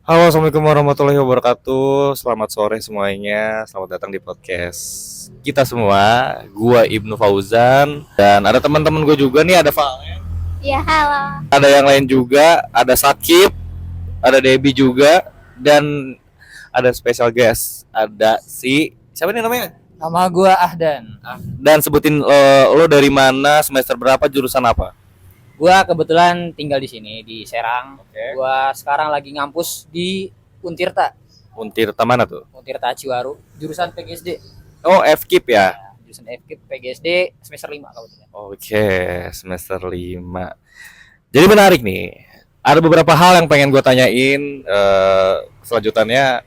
Halo, assalamualaikum warahmatullahi wabarakatuh. Selamat sore semuanya. Selamat datang di podcast kita semua. Gua Ibnu Fauzan dan ada teman-teman gue juga nih. Ada Valen, Ya, halo. ada yang lain juga. Ada Sakib, ada Debbie juga, dan ada special guest. Ada si siapa nih namanya? Nama gua Ahdan. Dan sebutin lo dari mana, semester berapa, jurusan apa? Gua kebetulan tinggal di sini di Serang. Oke. Gua sekarang lagi ngampus di Untirta, Untirta mana tuh? Untirta Ciwaru, jurusan PGSD. Oh, FKIP ya. Jurusan FKIP PGSD semester 5 kebetulan. Oke, semester 5. Jadi menarik nih. Ada beberapa hal yang pengen gue tanyain. Selanjutnya,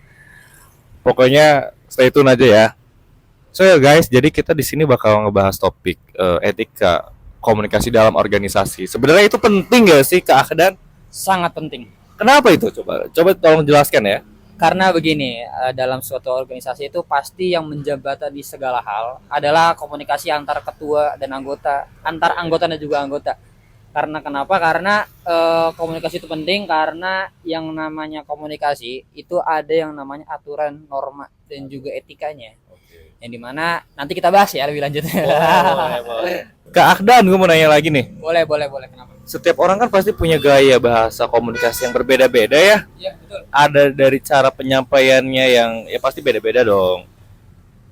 pokoknya stay tune aja ya. So ya guys, jadi kita di sini bakal ngebahas topik etika komunikasi dalam organisasi. Sebenarnya itu penting gak sih, Kak Ahdan? Sangat penting. Kenapa itu? Coba tolong jelaskan ya. Karena begini, dalam suatu organisasi itu pasti yang menjembatani segala hal adalah komunikasi antar ketua dan anggota, antar anggota dan juga anggota. Karena kenapa? Karena komunikasi itu penting karena yang namanya komunikasi itu ada yang namanya aturan, norma dan juga etikanya. Yang dimana nanti kita bahas ya lebih lanjut. Kak Ahdan, gue mau nanya lagi nih. Boleh. Kenapa? Setiap orang kan pasti punya gaya bahasa komunikasi yang berbeda-beda ya. Iya, betul. Ada dari cara penyampaiannya yang ya pasti beda-beda dong.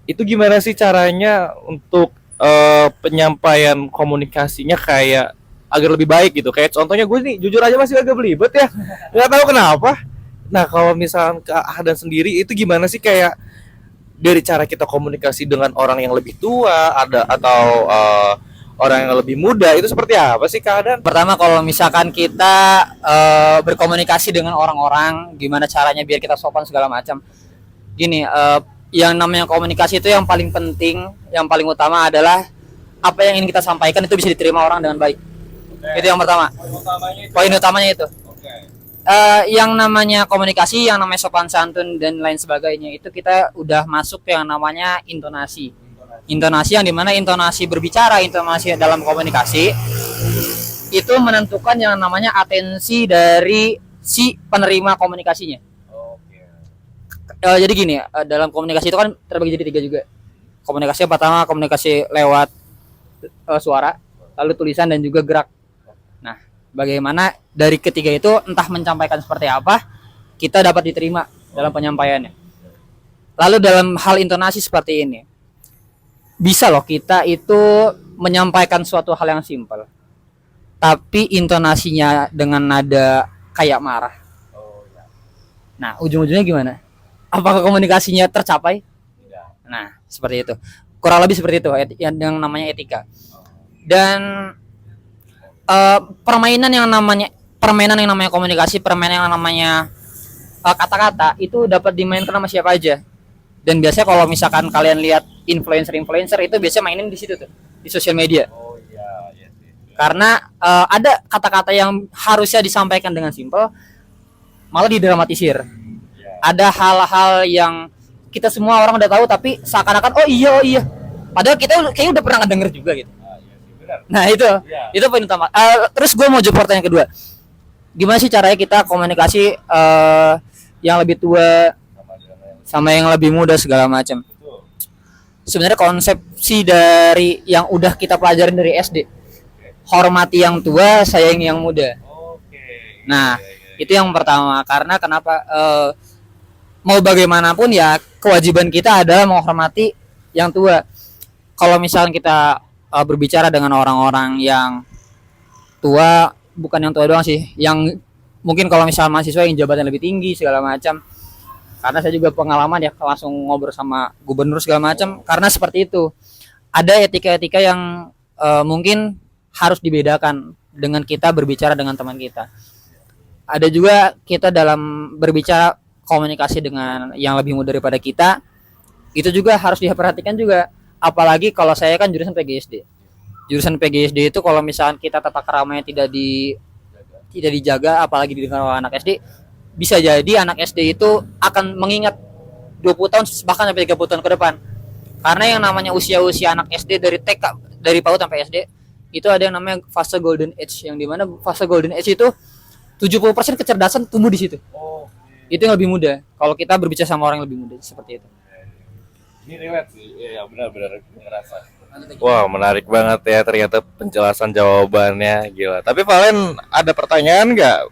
Itu gimana sih caranya untuk penyampaian komunikasinya kayak agar lebih baik gitu? Kayak contohnya gue nih jujur aja masih agak belibet ya, nggak tahu kenapa. Nah kalau misalnya Kak Ahdan sendiri itu gimana sih kayak dari cara kita komunikasi dengan orang yang lebih tua ada atau orang yang lebih muda itu seperti apa sih Kak Ahdan? Pertama kalau misalkan kita berkomunikasi dengan orang-orang, gimana caranya biar kita sopan segala macam. Gini, yang namanya komunikasi itu yang paling penting, yang paling utama adalah apa yang ingin kita sampaikan itu bisa diterima orang dengan baik. Itu yang pertama. Poin utamanya itu. Yang namanya komunikasi, yang namanya sopan santun dan lain sebagainya itu kita udah masuk ke yang namanya intonasi. Intonasi yang dimana intonasi berbicara, intonasi dalam komunikasi itu menentukan yang namanya atensi dari si penerima komunikasinya. Jadi gini, dalam komunikasi itu kan terbagi jadi 3 juga. Komunikasi yang pertama komunikasi lewat suara, lalu tulisan dan juga gerak. Nah, bagaimana dari ketiga itu entah menyampaikan seperti apa, kita dapat diterima dalam penyampaiannya. Lalu dalam hal intonasi seperti ini, bisa loh kita itu menyampaikan suatu hal yang simpel, tapi intonasinya dengan nada kayak marah. Nah, ujung-ujungnya gimana? Apakah komunikasinya tercapai? Nah, seperti itu. Kurang lebih seperti itu yang namanya etika. Dan permainan yang namanya komunikasi, permainan yang namanya kata-kata itu dapat dimainkan sama siapa aja. Dan biasanya kalau misalkan kalian lihat influencer itu biasanya mainin di situ tuh, di sosial media. Karena ada kata-kata yang harusnya disampaikan dengan simpel malah didramatisir. Ada hal-hal yang kita semua orang udah tahu tapi seakan-akan oh iya. Padahal kita kayaknya udah pernah denger juga gitu. Nah itu poin utama. Terus gue mau jawab pertanyaan kedua. Gimana sih caranya kita komunikasi yang lebih tua sama yang lebih muda segala macam? Sebenarnya konsepsi dari yang udah kita pelajarin dari SD, hormati yang tua, sayangi yang muda. Nah itu yang pertama. Karena kenapa? Mau bagaimanapun ya kewajiban kita adalah menghormati yang tua. Kalau misalnya kita berbicara dengan orang-orang yang tua, bukan yang tua doang sih, yang mungkin kalau misalnya mahasiswa yang jabatan lebih tinggi segala macam. Karena saya juga pengalaman ya langsung ngobrol sama gubernur segala macam. Karena seperti itu ada etika-etika yang mungkin harus dibedakan dengan kita berbicara dengan teman kita. Ada juga kita dalam berbicara komunikasi dengan yang lebih muda daripada kita, itu juga harus diperhatikan juga. Apalagi kalau saya kan jurusan PGSD. Jurusan PGSD itu kalau misalkan kita tata keramanya tidak dijaga, apalagi dengan anak SD, bisa jadi anak SD itu akan mengingat 20 tahun bahkan sampai 30 tahun ke depan. Karena yang namanya usia-usia anak SD dari TK, dari PAUD sampai SD, itu ada yang namanya fase golden age, yang dimana fase golden age itu 70% kecerdasan tumbuh di situ. Itu yang lebih mudah. Kalau kita berbicara sama orang yang lebih mudah seperti itu. Ini relate sih, iya benar-benar ngerasa. Wah, menarik banget ya ternyata penjelasan jawabannya, gila. Tapi Valen ada pertanyaan nggak?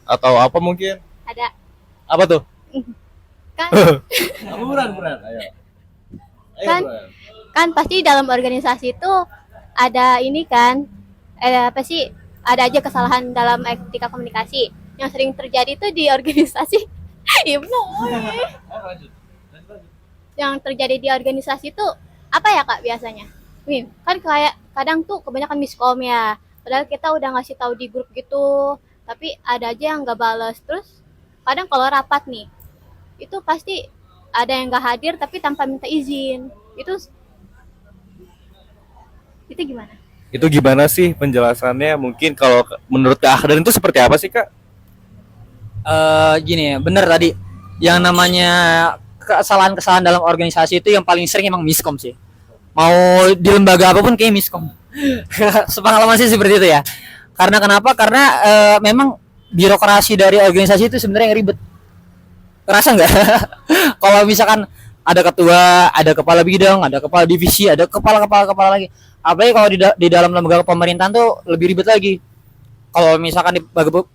Atau apa mungkin? Ada Apa tuh? kan Apa Buran? Ayo. Kan- kan pasti dalam organisasi itu ada ini kan, apa sih, ada aja kesalahan dalam etika komunikasi yang sering terjadi itu di organisasi. Ibnu yang terjadi di organisasi itu apa ya kak biasanya? Wih, kan kayak kadang tuh kebanyakan miskom ya, padahal kita udah ngasih tahu di grup gitu, tapi ada aja yang nggak balas. Terus kadang kalau rapat nih itu pasti ada yang nggak hadir tapi tanpa minta izin. Itu gimana? Itu gimana sih penjelasannya? Mungkin kalau menurut Kak Ahdan itu seperti apa sih Kak? Gini ya, bener tadi yang namanya kesalahan-kesalahan dalam organisasi itu yang paling sering emang miskom sih. Mau di lembaga apapun kayak miskom. Sepengalaman sih seperti itu ya. Karena kenapa? Karena memang birokrasi dari organisasi itu sebenarnya yang ribet. Kerasa nggak? Kalau misalkan ada ketua, ada kepala bidang, ada kepala divisi, ada kepala lagi. Apalagi kalau di dalam lembaga pemerintahan tuh lebih ribet lagi. Kalau misalkan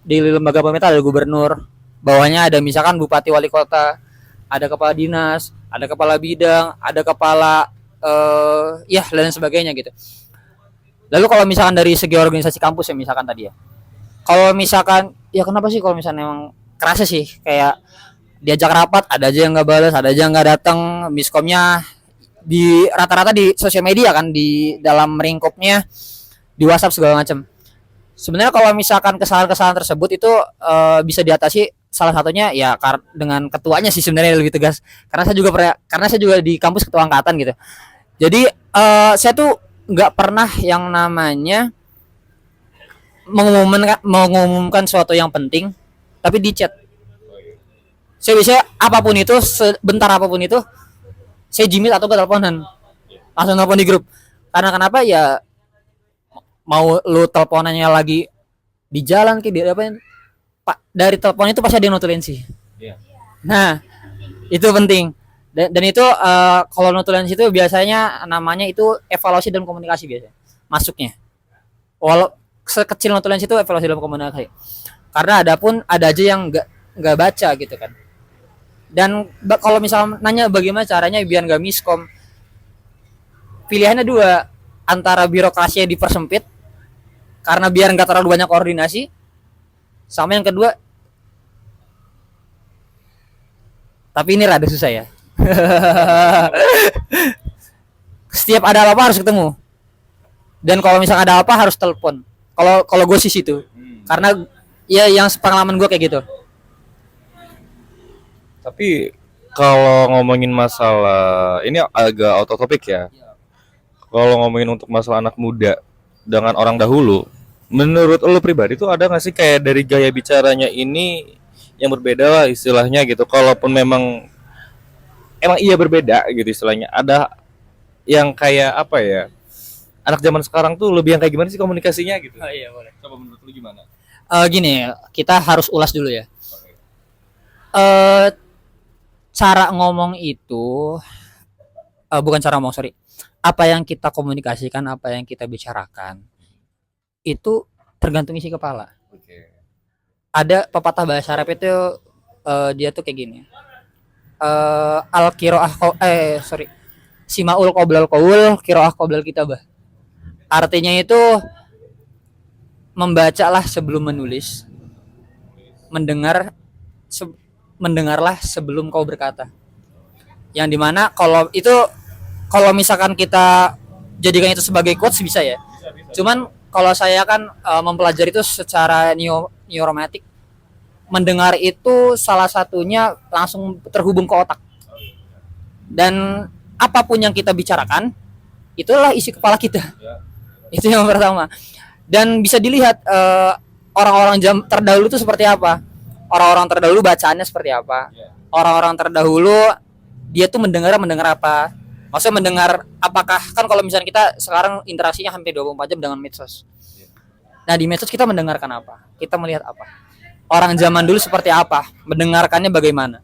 di lembaga pemerintah ada gubernur, bawahnya ada misalkan bupati wali kota, ada kepala dinas, ada kepala bidang, ada kepala ya dan sebagainya gitu. Lalu kalau misalkan dari segi organisasi kampus ya misalkan tadi ya. Kalau misalkan ya kenapa sih kalau misalnya emang kerasa sih kayak diajak rapat ada aja yang nggak balas, ada aja yang nggak datang, miskomnya di rata-rata di sosial media kan, di dalam ringkupnya di WhatsApp segala macam. Sebenarnya kalau misalkan kesalahan-kesalahan tersebut itu bisa diatasi salah satunya ya dengan ketuanya sih sebenarnya lebih tegas. Karena saya juga di kampus ketua angkatan gitu. Jadi saya tuh nggak pernah yang namanya mengumumkan suatu yang penting tapi di chat. Saya bisa apapun itu, sebentar apapun itu, saya jimit atau ke teleponan, langsung telepon di grup. Karena kenapa ya, mau lu teleponannya lagi di jalan di apa, Pak, dari telepon itu pasti ada notulensi. Iya. Nah, itu penting. Dan itu kalau notulensi itu biasanya namanya itu evaluasi dan komunikasi biasanya masuknya. Walau sekecil notulensi itu evaluasi dan komunikasi. Karena ada aja yang nggak baca gitu kan. Dan kalau misalnya nanya bagaimana caranya biar nggak miskom, pilihannya dua, antara birokrasinya dipersempit karena biar nggak terlalu banyak koordinasi, sama yang kedua, tapi ini rada susah ya. Setiap ada apa harus ketemu, dan kalau misalnya ada apa harus telepon. Kalau gue sih situ, karena ya yang pengalaman gue kayak gitu. Tapi kalau ngomongin masalah ini agak out of topic ya. Kalau ngomongin untuk masalah anak muda dengan orang dahulu, menurut lo pribadi tuh ada nggak sih kayak dari gaya bicaranya ini yang berbeda lah istilahnya gitu. Kalaupun emang iya berbeda gitu istilahnya. Ada yang kayak apa ya? Anak zaman sekarang tuh lebih yang kayak gimana sih komunikasinya gitu? Oh, iya boleh. Coba menurut lo gimana? Gini, kita harus ulas dulu ya. Cara ngomong itu bukan cara ngomong, sorry. Apa yang kita komunikasikan, apa yang kita bicarakan itu tergantung isi kepala. Oke. Ada pepatah bahasa Arab itu dia tuh kayak gini. Al qiraah simaul qoblal qaul qiraah qoblal kitabah. Artinya itu membacalah sebelum menulis, mendengarlah sebelum kau berkata. Yang dimana kalau misalkan kita jadikan itu sebagai quotes bisa ya. Cuman kalau saya kan mempelajari itu secara neuromatik, mendengar itu salah satunya langsung terhubung ke otak. Dan apapun yang kita bicarakan itulah isi kepala kita. Itu yang pertama. Dan bisa dilihat orang-orang terdahulu itu seperti apa. Orang-orang terdahulu bacaannya seperti apa. Orang-orang terdahulu dia tuh mendengar apa. Maksudnya mendengar apakah, kan kalau misalnya kita sekarang interaksinya hampir 24 jam dengan medsos. Nah di medsos kita mendengarkan apa, kita melihat apa. orang zaman dulu seperti apa, mendengarkannya bagaimana.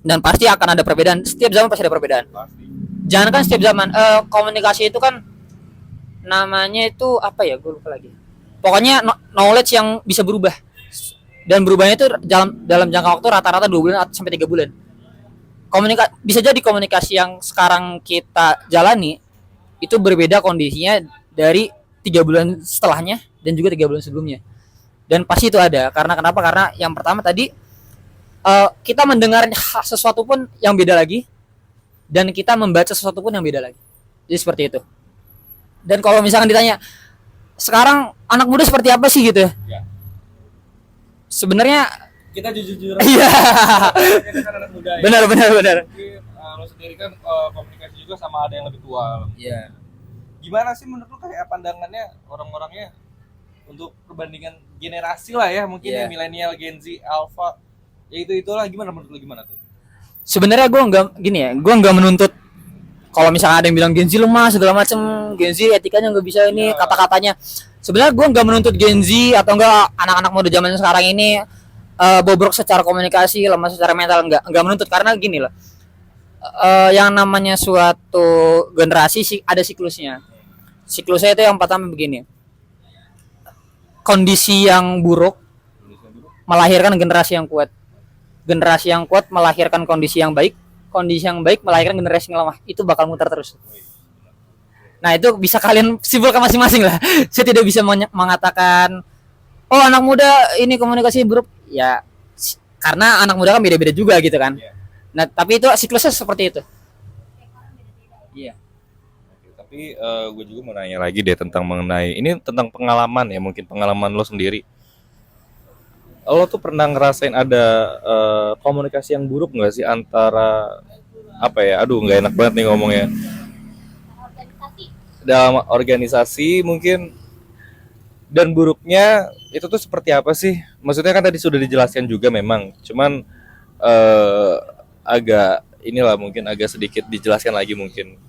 Dan pasti akan ada perbedaan. Setiap zaman pasti ada perbedaan. Pasti. Jangan kan setiap zaman komunikasi itu kan namanya itu apa ya? Gue lupa lagi. Pokoknya knowledge yang bisa berubah. Dan berubahnya itu dalam jangka waktu rata-rata 2 bulan sampai 3 bulan. Bisa jadi komunikasi yang sekarang kita jalani itu berbeda kondisinya dari 3 bulan setelahnya dan juga 3 bulan sebelumnya. Dan pasti itu ada. Karena kenapa? Karena yang pertama tadi kita mendengar sesuatu pun yang beda lagi, dan kita membaca sesuatu pun yang beda lagi. Jadi seperti itu. Dan kalau misalkan ditanya sekarang anak muda seperti apa sih gitu Ya. sebenarnya Kita jujur-jujur. iya. Kan anak muda. Ya. benar. Tapi, lo sendiri kan komunikasi juga sama ada yang lebih tua. Iya. Gimana sih menurut lo kayak pandangannya orang-orangnya untuk perbandingan generasi lah ya, mungkin Iya. ya milenial, Gen Z, Alpha, ya itulah gimana menurut lo gimana tuh? Sebenarnya gue nggak menuntut kalau misalnya ada yang bilang Gen Z lemah segala macam, Gen Z etikanya nggak bisa ini, kata-katanya. Sebenarnya gue nggak menuntut Gen Z atau enggak anak-anak muda zaman sekarang ini bobrok secara komunikasi, lemah secara mental, nggak menuntut. Karena gini loh, yang namanya suatu generasi sih ada siklusnya. Siklusnya itu yang pertama begini, kondisi yang buruk melahirkan generasi yang kuat, generasi yang kuat melahirkan kondisi yang baik, kondisi yang baik melahirkan generasi yang lemah. Itu bakal muter terus. Nah itu bisa kalian simpulkan masing-masing lah. Saya tidak bisa mengatakan oh anak muda ini komunikasi buruk ya, karena anak muda kan beda-beda juga gitu kan. Nah tapi itu siklusnya seperti itu. Iya. Tapi gue juga mau nanya lagi deh tentang mengenai ini, tentang pengalaman ya, mungkin pengalaman lo sendiri. Lo tuh pernah ngerasain ada komunikasi yang buruk nggak sih antara apa ya? Aduh nggak enak banget nih ngomongnya. Organisasi. Dalam organisasi mungkin, dan buruknya itu tuh seperti apa sih? Maksudnya kan tadi sudah dijelaskan juga memang, cuman agak inilah mungkin agak sedikit dijelaskan lagi mungkin.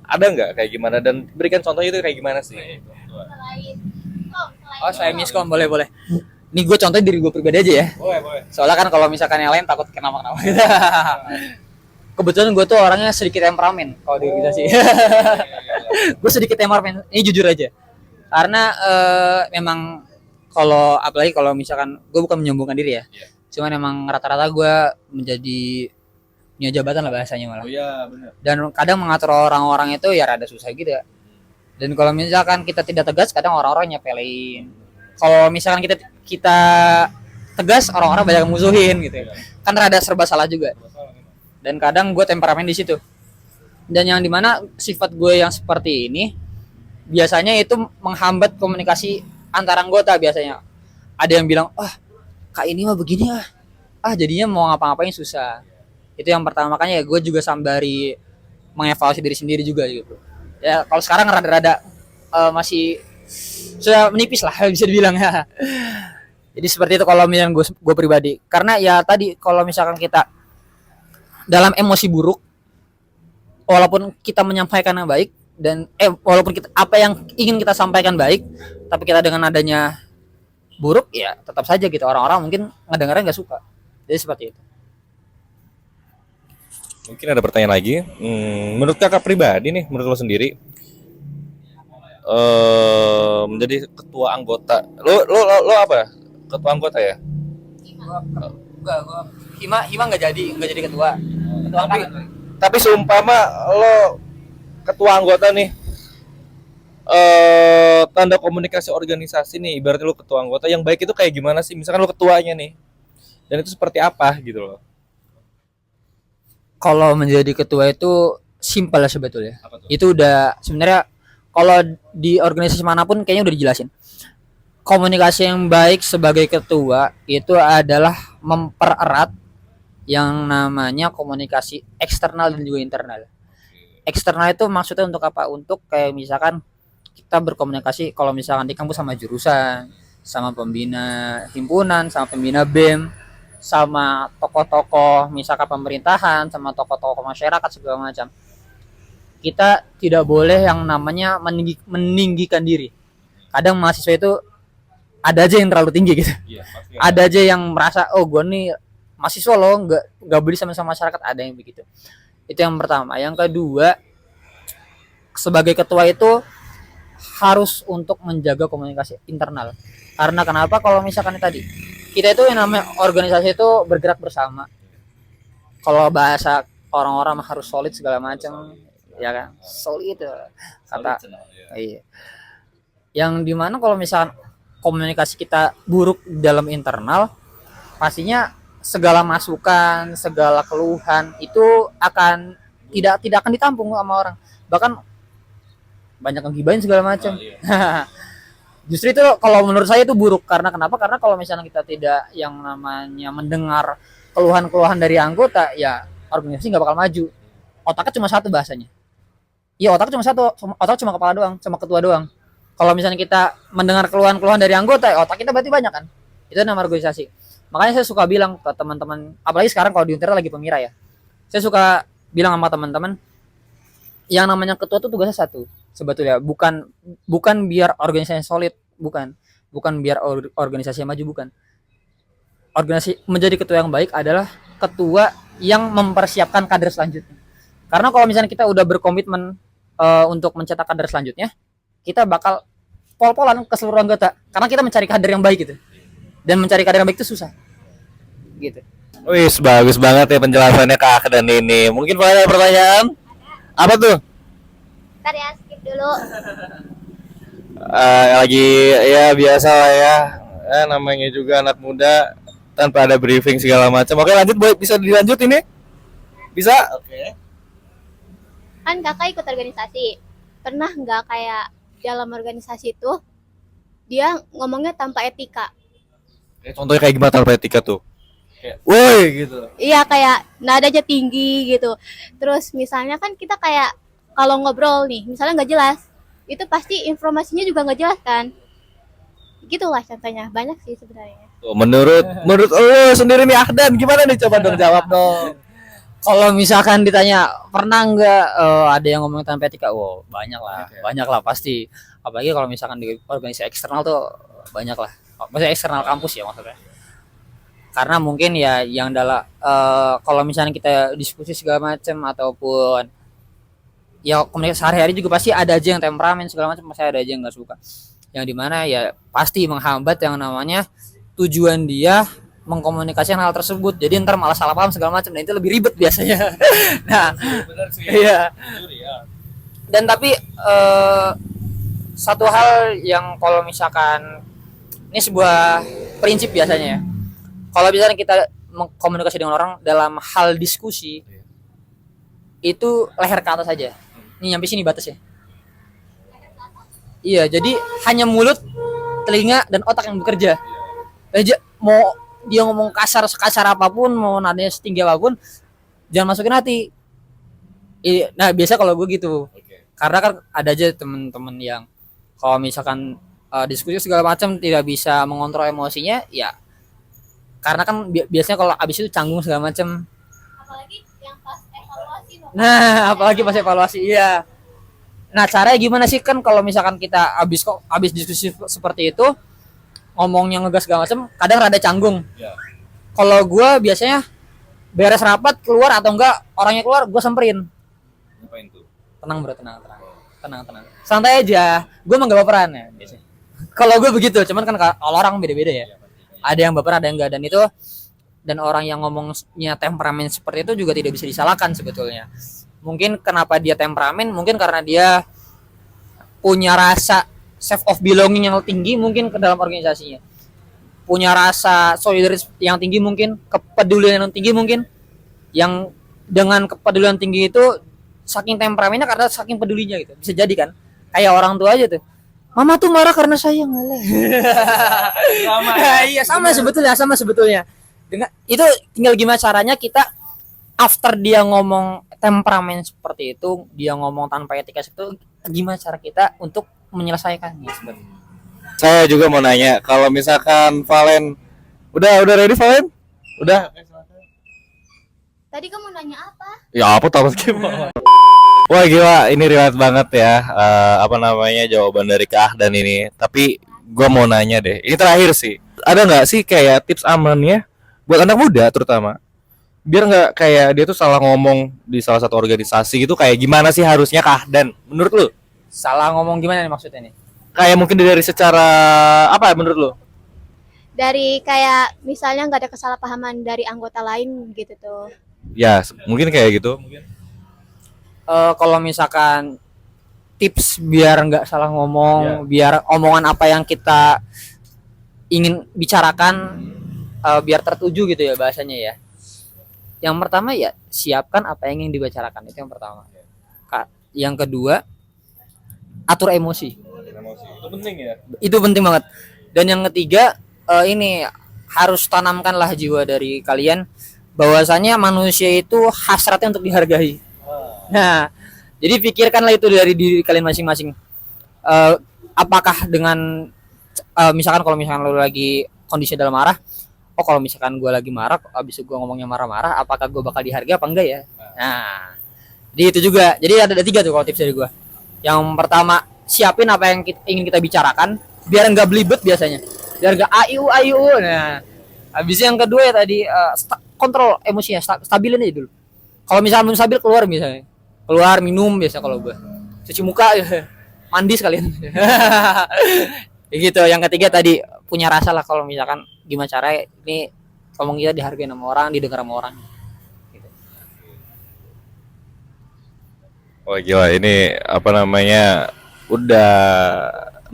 Ada nggak kayak gimana, dan berikan contohnya itu kayak gimana sih? Oh saya miskom, boleh. Ini gue contohin diri gue pribadi aja ya. Boleh. Soalnya kan kalau misalkan yang lain takut kenapa-kenapa gitu. Kebetulan gue tuh orangnya sedikit temperamen kalau di organisasi. Gue sedikit temperamen, ini jujur aja. Karena memang kalau apalagi kalau misalkan gue bukan menyombongkan diri ya. Cuman emang rata-rata gue menjadi punya jabatan lah bahasanya malah. Oh iya benar. Dan kadang mengatur orang-orang itu ya rada susah gitu ya. Dan kalau misalkan kita tidak tegas, kadang orang-orang nyepelin. Kalau misalkan kita tegas, orang-orang banyak musuhin gitu ya. Kan rada serba salah juga. Dan kadang gue temperamen di situ. Dan yang dimana sifat gue yang seperti ini biasanya itu menghambat komunikasi antara anggota biasanya. Ada yang bilang, kak ini mah begini jadinya mau ngapa-ngapain susah. Itu yang pertama, makanya gue juga sambari mengevaluasi diri sendiri juga gitu. Ya kalau sekarang rada-rada masih sudah menipis lah bisa dibilang ya. Jadi seperti itu kalau misalnya gue pribadi. Karena ya tadi kalau misalkan kita dalam emosi buruk, walaupun kita menyampaikan yang baik dan walaupun kita apa yang ingin kita sampaikan baik, tapi kita dengan adanya buruk ya tetap saja gitu orang-orang mungkin ngedengarnya nggak suka. Jadi seperti itu. Mungkin ada pertanyaan lagi. Menurut kakak pribadi nih, menurut lo sendiri, menjadi ketua anggota, lo apa? Ketua anggota ya? Gua Hima nggak jadi ketua. Tapi seumpama lo ketua anggota nih, tanda komunikasi organisasi nih, ibaratnya lo ketua anggota yang baik itu kayak gimana sih? Misalkan lo ketuanya nih, dan itu seperti apa gitu loh? Kalau menjadi ketua itu simpel lah sebetulnya. Apa tuh? Itu udah sebenarnya kalau di organisasi manapun kayaknya udah dijelasin. Komunikasi yang baik sebagai ketua itu adalah mempererat yang namanya komunikasi eksternal dan juga internal. Eksternal itu maksudnya untuk apa? Untuk kayak misalkan kita berkomunikasi kalau misalkan di kampus sama jurusan, sama pembina himpunan, sama pembina BEM, sama tokoh-tokoh misalkan pemerintahan, sama tokoh-tokoh masyarakat segala macam. Kita tidak boleh yang namanya meninggikan diri. Kadang mahasiswa itu ada aja yang terlalu tinggi gitu. Iya, pasti Ada aja yang merasa oh gue nih mahasiswa loh, nggak beli sama masyarakat, ada yang begitu. Itu yang pertama. Yang kedua, sebagai ketua itu harus untuk menjaga komunikasi internal. Karena kenapa? Kalau misalkan tadi kita itu yang namanya organisasi itu bergerak bersama. Kalau bahasa orang-orang harus solid segala macam, ya kan? Solid kata. Iya. Yang dimana kalau misalkan komunikasi kita buruk dalam internal, pastinya segala masukan, segala keluhan itu akan tidak akan ditampung sama orang. Bahkan banyak yang gibahin segala macam. Justru itu kalau menurut saya itu buruk. Karena kenapa? Karena kalau misalnya kita tidak yang namanya mendengar keluhan-keluhan dari anggota, ya organisasi nggak bakal maju. Otaknya cuma satu bahasanya. Iya, otak cuma satu, otak cuma kepala doang, cuma ketua doang. Kalau misalnya kita mendengar keluhan-keluhan dari anggota, otak kita berarti banyak kan. Itu nama organisasi. Makanya saya suka bilang ke teman-teman, apalagi sekarang kalau di Unter lagi pemira ya. Saya suka bilang sama teman-teman, yang namanya ketua itu tugasnya satu sebetulnya, bukan biar organisasi solid, bukan biar organisasi maju, bukan. Organisasi menjadi ketua yang baik adalah ketua yang mempersiapkan kader selanjutnya. Karena kalau misalnya kita udah berkomitmen untuk mencetak kader selanjutnya, kita bakal pol-polan ke seluruh anggota karena kita mencari kader yang baik gitu. Dan mencari kader yang baik itu susah. Gitu. Wis, bagus banget ya penjelasannya Kak dan ini. Mungkin ada pertanyaan? Apa tuh? Ntar ya, skip dulu. Lagi ya biasa lah ya. Namanya juga anak muda tanpa ada briefing segala macam. Oke, lanjut Boy, bisa dilanjut ini? Bisa? Oke. Kan kakak ikut organisasi. Pernah nggak kayak dalam organisasi itu dia ngomongnya tanpa etika? Contohnya kayak gimana tanpa etika tuh? Woi gitu. Iya, kayak nadanya tinggi gitu. Terus misalnya kan kita kayak kalau ngobrol nih, misalnya nggak jelas, itu pasti informasinya juga nggak jelas kan? Gitulah contohnya, banyak sih sebenarnya. Menurut lo sendiri nih Ahdan, gimana nih, coba dong jawab dong. Kalau misalkan ditanya pernah nggak ada yang ngomong tanpa etika, wow banyak lah pasti. Apalagi kalau misalkan di organisasi eksternal tuh banyak lah. Maksudnya eksternal kampus ya maksudnya. Karena mungkin ya yang dalam kalau misalnya kita diskusi segala macam ataupun ya komunikasi sehari-hari juga pasti ada aja yang temperamen segala macam, pasti ada aja yang nggak suka. Yang dimana ya pasti menghambat yang namanya tujuan dia mengkomunikasikan hal tersebut. Jadi ntar malah salah paham segala macam dan itu lebih ribet biasanya. Nah, Bener sih. iya. Dan tapi satu hal yang kalau misalkan ini sebuah prinsip biasanya ya. Kalau misalnya kita mengkomunikasi dengan orang dalam hal diskusi itu leher ke atas saja. Ini nyampe sini batasnya. Iya, jadi hanya mulut, telinga dan otak yang bekerja. Mau dia ngomong sekasar apapun, mau nadanya setinggi apapun, jangan masukin hati. Nah, biasa kalau gue gitu. Karena kan ada aja temen-temen yang kalau misalkan diskusi segala macam tidak bisa mengontrol emosinya, ya karena kan biasanya kalau abis itu canggung segala macam. Apalagi yang pas evaluasi. Nah, apalagi pas evaluasi, iya. Nah, caranya gimana sih kan kalau misalkan kita abis diskusi seperti itu ngomongnya ngegas segala macam, kadang rada canggung. Ya. Kalau gue biasanya beres rapat keluar atau enggak orangnya keluar, gue samperin. Ngapain tuh? Tenang bro, tenang. Santai aja, gue emang gak baperan ya biasanya. Kalau gue begitu, cuman kan kalau orang beda-beda ya. Ada yang baper, ada yang enggak, dan orang yang ngomongnya temperamen seperti itu juga tidak bisa disalahkan sebetulnya. Mungkin kenapa dia temperamen, mungkin karena dia punya rasa sense of belonging yang tinggi mungkin ke dalam organisasinya. Punya rasa solidaritas yang tinggi mungkin, kepedulian yang tinggi mungkin. Yang dengan kepedulian tinggi itu saking temperamennya karena saking pedulinya gitu. Bisa jadi kan? Kayak orang tua aja tuh. Mama tuh marah karena sayang. Sama ya? Iya, sama sebetulnya. Dengan itu tinggal gimana caranya kita after dia ngomong temperamen seperti itu, dia ngomong tanpa etika itu, gimana cara kita untuk menyelesaikannya sebenarnya. Saya juga mau nanya, kalau misalkan Valen udah ready Valen? Udah? Tadi kamu nanya apa? Ya apa tahu gimana? Wah gila, ini riwayat banget ya. Apa namanya jawaban dari Kak dan ini. Tapi gua mau nanya deh. Ini terakhir sih. Ada nggak sih kayak tips amannya buat anak muda terutama, biar nggak kayak dia tuh salah ngomong di salah satu organisasi gitu, kayak gimana sih harusnya Kak Dan menurut lu? Salah ngomong gimana nih maksudnya nih? Kayak mungkin dari secara apa menurut lu? Dari kayak misalnya nggak ada kesalahpahaman dari anggota lain gitu tuh. Ya, mungkin kayak gitu. Kalau misalkan tips biar nggak salah ngomong, biar omongan apa yang kita ingin bicarakan biar tertuju gitu ya bahasanya ya. Yang pertama ya siapkan apa yang ingin dibicarakan, itu yang pertama. Yang kedua, atur emosi. Itu penting ya. Itu penting banget. Dan yang ketiga, ini harus tanamkanlah jiwa dari kalian bahwasanya manusia itu hasratnya untuk dihargai. Nah, jadi pikirkanlah itu dari diri kalian masing-masing. Apakah dengan misalkan kalau misalkan lo lagi kondisi dalam marah, oh kalau misalkan gue lagi marah, abis gue ngomongnya marah-marah, apakah gue bakal dihargai apa enggak ya? Nah, jadi itu juga. Jadi ada tiga tuh kalau tips dari gue. Yang pertama, siapin apa yang ingin kita bicarakan, biar enggak belibet biasanya, biar enggak ayu ayu. Nah, habis yang kedua ya tadi kontrol emosinya, stabilin aja dulu. Kalau misalnya belum stabil, keluar minum biasa kalau gue, cuci muka, mandi sekalian. Gitu. Yang ketiga tadi punya rasa lah, kalau misalkan gimana cara ini ngomong kita dihargai sama orang, didengar sama orang. Gitu. Wah gila, ini apa namanya, udah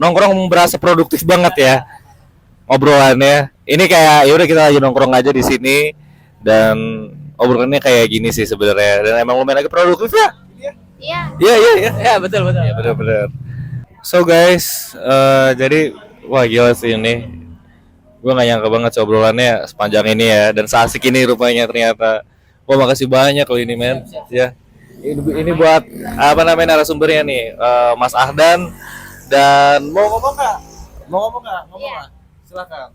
nongkrong berasa produktif banget ya obrolannya. Ini kayak yaudah kita lagi nongkrong aja di sini dan obrolannya kayak gini sih sebenarnya, dan emang lumayan lagi produktif ya. Iya. Iya. Ya betul. Ya benar-benar. So guys, jadi wah gila sih ini. Gue gak nyangka banget sih obrolannya sepanjang ini ya, dan seasik ini rupanya ternyata. Wah makasih banyak loh ini men. Ya. Ini buat apa namanya narasumbernya nih, Mas Ahdan. Dan mau ngomong nggak? Ngomong Iya. nggak? Silakan.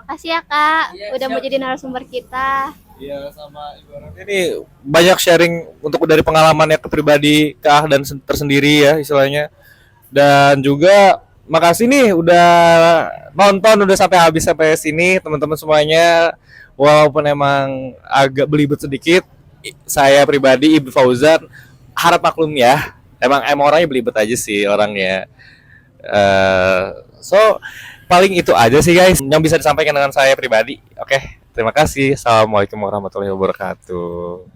Makasih ya Kak, Iya, udah mau siap. jadi narasumber kita. Iya, sama ibaratnya ini banyak sharing untuk dari pengalamannya ke pribadi ke Ahdan tersendiri ya istilahnya. Dan juga makasih nih udah nonton, udah sampai habis sampai sini teman-teman semuanya. Walaupun emang agak belibet sedikit, saya pribadi Ibnu Fauzan harap maklum ya. Emang orangnya belibet aja sih orangnya. So paling itu aja sih guys yang bisa disampaikan dengan saya pribadi. Oke, terima kasih. Assalamualaikum warahmatullahi wabarakatuh.